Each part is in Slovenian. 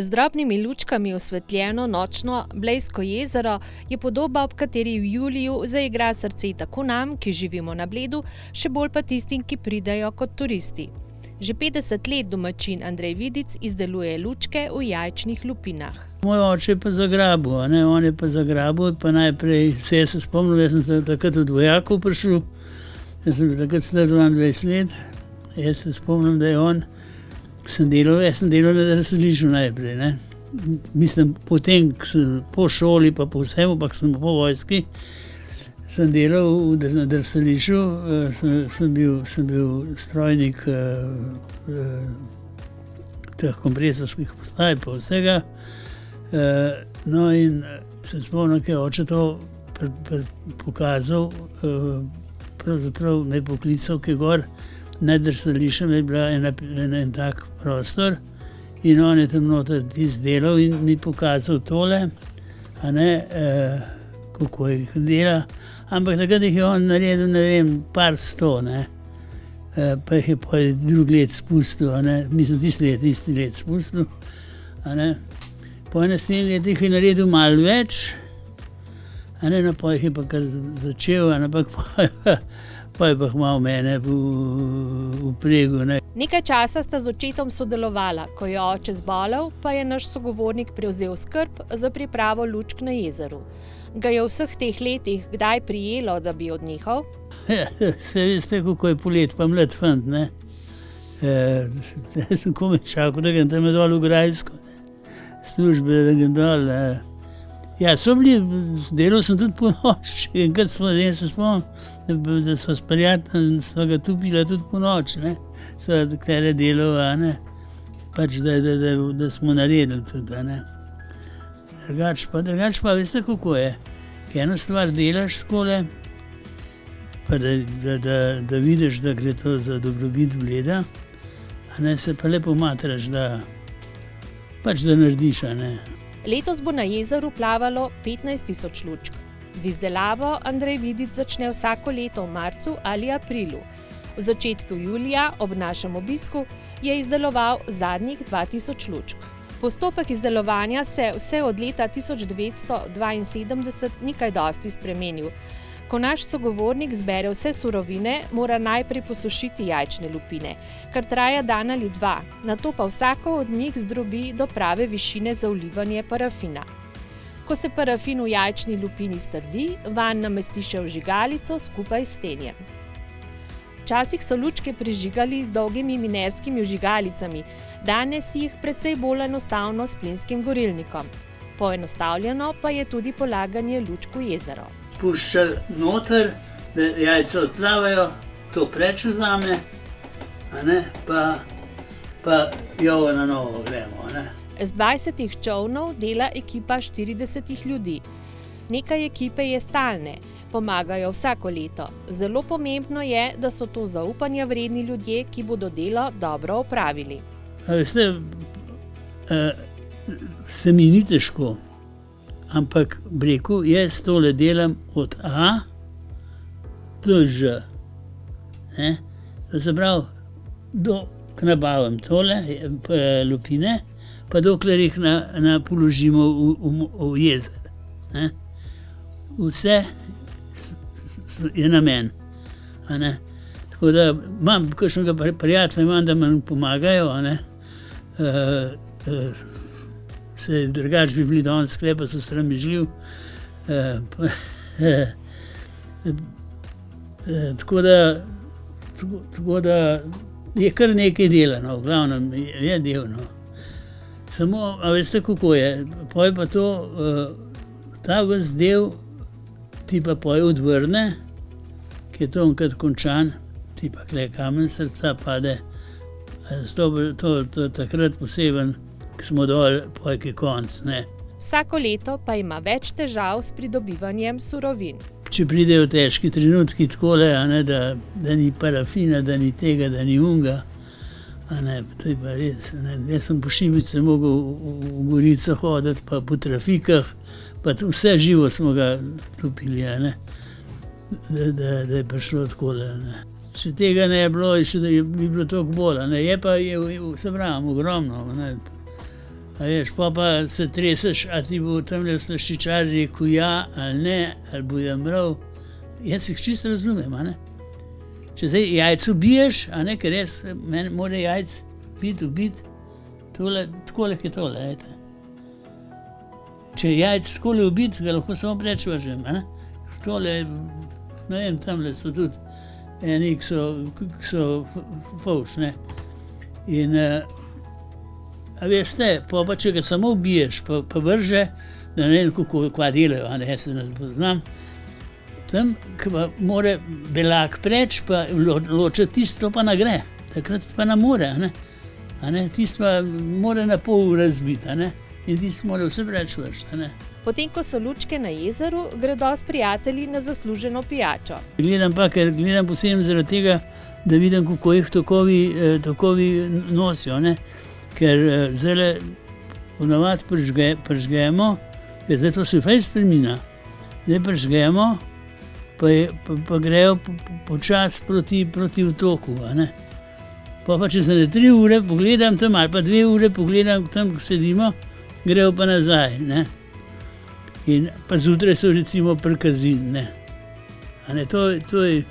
Z drobnimi lučkami osvetljeno nočno Blejsko jezero je podoba, ob kateri v juliju zaigra srce tako nam, ki živimo na Bledu, še bolj pa tistim, ki pridejo kot turisti. Že 50 let domačin Andrej Vidic izdeluje lučke v jajčnih lupinah. Moj oče je pa zagrabil, on je pa zagrabil, pa najprej se spomnil, jaz sem se takrat od vojakov prišel, jaz sem takrat star 22 let, jaz se spomnim, da je on, jaz sem delal na razselišču najprej, ne. Mislim, potem, po šoli pa po vsemu, pa sem po vojski, sem delal na razselišču, sem bil strojnik teh kompresorskih postaj pa vsega. No in se spomnim, da je oče to pokazal, pravzaprav me poklical, ki je gor nad razseliščem je bila en tak prostor in on je tam noter izdelal in mi pokazal tole, kako jih dela. Ampak takrat jih je on naredil, ne vem, par 100, ne. Pa jih je pa drug let spustil, mislim, tisti let spustil, Po naslednjih letih je naredil malo več, no, pa jih je pa kar začel, ampak pa je pa malo mene vpregel, ne. Nekaj časa sta z očetom sodelovala, ko je oče zbolel, pa je naš sogovornik prevzel skrb za pripravo lučk na jezeru. Ga je v vseh teh letih kdaj prijelo, da bi odnehal? Se veste, kako je polet, pa mlad fant, ne. Jaz sem komaj čakal, da grem tam dol v Grajsko, službe, da grem dol. Ja, so bili, delal sem tudi po noč, enkrat se spomnim, da so s prijateljem, sva ga topila tudi po noč, ne. Sva tele delal, pač da smo naredili tudi, Drugač pa, veste, kako je. Eno stvar delaš takole, pa da vidiš, da gre to za dobrobit Bleda, se pa lepo matraš, da narediš, Letos bo na jezeru plavalo 15.000 lučk. Z izdelavo Andrej Vidic začne vsako leto v marcu ali aprilu. V začetku julija, ob našem obisku, je izdeloval zadnjih 2000 lučk. Postopek izdelovanja se vse od leta 1972 ni kaj dosti spremenil. Ko naš sogovornik zbere vse surovine, mora najprej posušiti jajčne lupine, kar traja dan ali dva, nato pa vsako od njih zdrobi do prave višine za vlivanje parafina. Ko se parafin v jajčni lupini strdi, vanj namesti še vžigalico skupaj s tenjem. Včasih so lučke prižigali z dolgimi minerskimi vžigalicami, danes jih precej bolj enostavno s plinskim gorilnikom. Poenostavljeno pa je tudi polaganje lučk v jezero. Spušča noter, da jajca odplavajo, to preč vzame, pa jovo na novo gremo, Z 20 čolnov dela ekipa 40 ljudi. Nekaj ekipe je stalne, pomagajo vsako leto. Zelo pomembno je, da so to zaupanja vredni ljudje, ki bodo delo dobro opravili. Veste, se mi ni težko, ampak rekel, jaz tole delam od A do Ž. To se pravi, nabavim tole lupine, pa dokler jih položimo v jezer. Vse je na meni. Tako da imam kakšnega prijatelja, da mi pomagajo, se drugače bi bili danes sklepa, so sramežljiv. Tako da je kar nekaj dela, v glavnem je delno. Samo, a veste, kako je, poj pa to, ta ves del ti pa poj odvrne, ki je to enkrat končan, ti pa kle kamen srca pade. To takrat poseben, ki smo dol, poj ki konc, Vsako leto pa ima več težav s pridobivanjem surovin. Če pridejo težki trenutki takole, da ni parafina, da ni tega, da ni unga, to je pa res, Jaz sem po Šibici mogel v Gorico hoditi, pa po trafikah, pa vse živo smo ga topili, da je prišlo takole, Če tega ne je bilo, še da bi bilo toliko bolj, je pa, se pravim, ogromno, A veš, pa se treseš, a ti bo tamle v slaščičarji rekel ja ali ne, ali bo mrav. Jaz jih čisto razumem, a ne. Če zdaj jajc ubiješ, a ne, ker res meni mora jajc ubiti, takole je tole, ejte. Če jajc takole ubiti, ga lahko samo prečvažem, a ne. Tole, ne vem, tamle so tudi eni, ki so fovš, ne. In, a veste, pa če ga samo ubiješ, pa vrže, da ne vem, kva delajo, a ne, jaz se ne poznam, tam, ki pa more belak preč, pa ločiti tisto, pa ne gre. Takrat pa ne more, a ne, tisto pa more na pol razbiti, a ne, in tisto mora vse preč vršiti, a ne. Potem, ko so lučke na jezeru, gredo s prijatelji na zasluženo pijačo. Gledam posebno zaradi tega, da vidim, kako jih tokovi nosijo, ne. Ker zdajle ponavadi prižgemo, ker zdaj to se fajn spreminja. Zdaj prižgemo, pa grejo počasi proti otoku, a ne. Pa če se 3 ure pogledam tam, ali pa 2 ure pogledam tam, ko sedimo, grejo pa nazaj, ne. In pa zjutraj so recimo pri Kazini, ne. A ne, to je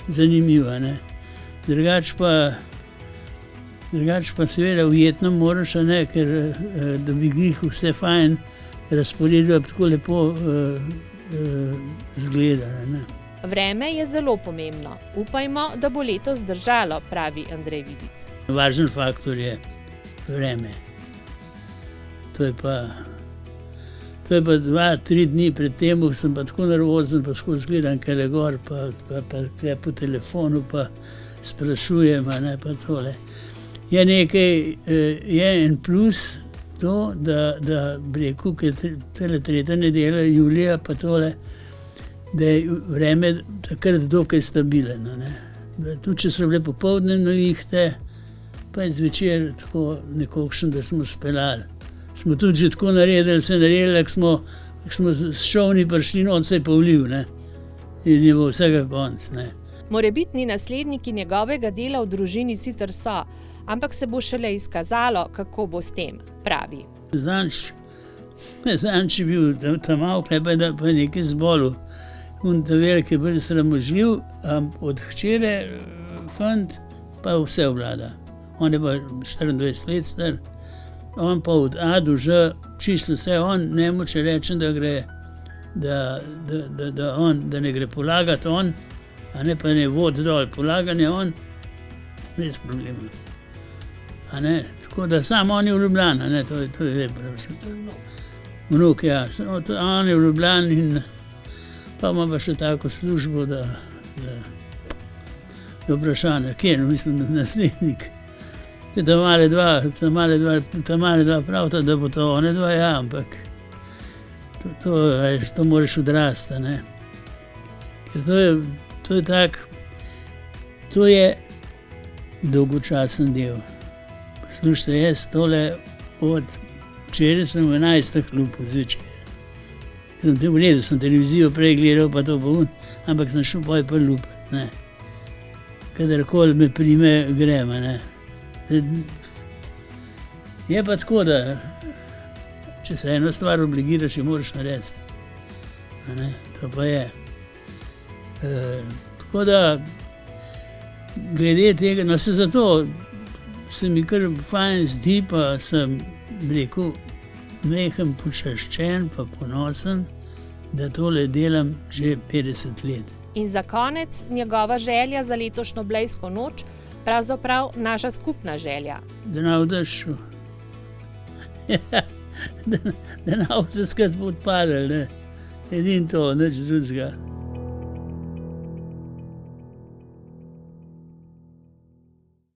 zanimivo, ne. Drugače pa seveda ujetno moraš, a ne, ker da bi glih vse fajn razporedilo, tako lepo zgledalo, ne. Vreme je zelo pomembno. Upajmo, da bo letos zdržalo, pravi Andrej Vidic. Važen faktor je vreme. To je pa 2-3 dni pred tem, sem pa tako nervozen, pa skozi gledam kele gor, pa po telefonu, pa sprašujem, a ne, pa tole. Je nekaj, je en plus to, da bi rekel, ker tele 3. nedelja, julija, pa tole, da je vreme takrat dokaj stabilno, ne. Tudi če so bile popoldne nevihte, pa je zvečer tako nekakšen, da smo speljali. Smo tudi že tako naredili, ko smo s šovni prišli, on se je povlil, ne. In je bo vsega konc, ne. Morebitni nasledniki njegovega dela v družini sicer so, ampak se bo šele izkazalo, kako bo s tem, pravi. Zanč je bil tam malo, pa je nekaj zbolel. Ta velik je bolj sramožljiv, od hčere fant pa vse obvlada. On je pa 24 let star, on pa od A do Ž čisto vse, on ne moče reči, da gre, da ne gre polagati on, a ne pa ne vodi dol, polaganje on, res problema. A ne, tako da samo on je v Ljubljani, a ne, to je lepo. Vnuk, ja, on je v Ljubljani in pa ima pa še tako službo, da vprašanje, kje, mislim, naslednik. Ta male dva pravita, da bo to one dva, ja, ampak to moraš odrasti, ne. Ker to je tak, to je dolgočasen del. Poslušajte, jaz tole od včeraj sem v 11. klubu zvečer. V redu sem televizijo prej gledal, pa to pa ampak sem šel pa lupati, ne. Kadarkoli me prime, grem, ne. Je pa tako, da če se eno stvar obligiraš, jo moraš narediti. To pa je. Tako da, glede tega, no se zato se mi kar fajn zdi, pa sem rekel, mehen počaščen, pa ponosen, da tole delam že 50 let. In za konec njegova želja za letošnjo Blejsko noč, pravzaprav naša skupna želja. Da ne bo dežju. Da ne bo vse skrat odpadalo, ne. Edino to, nič drugega.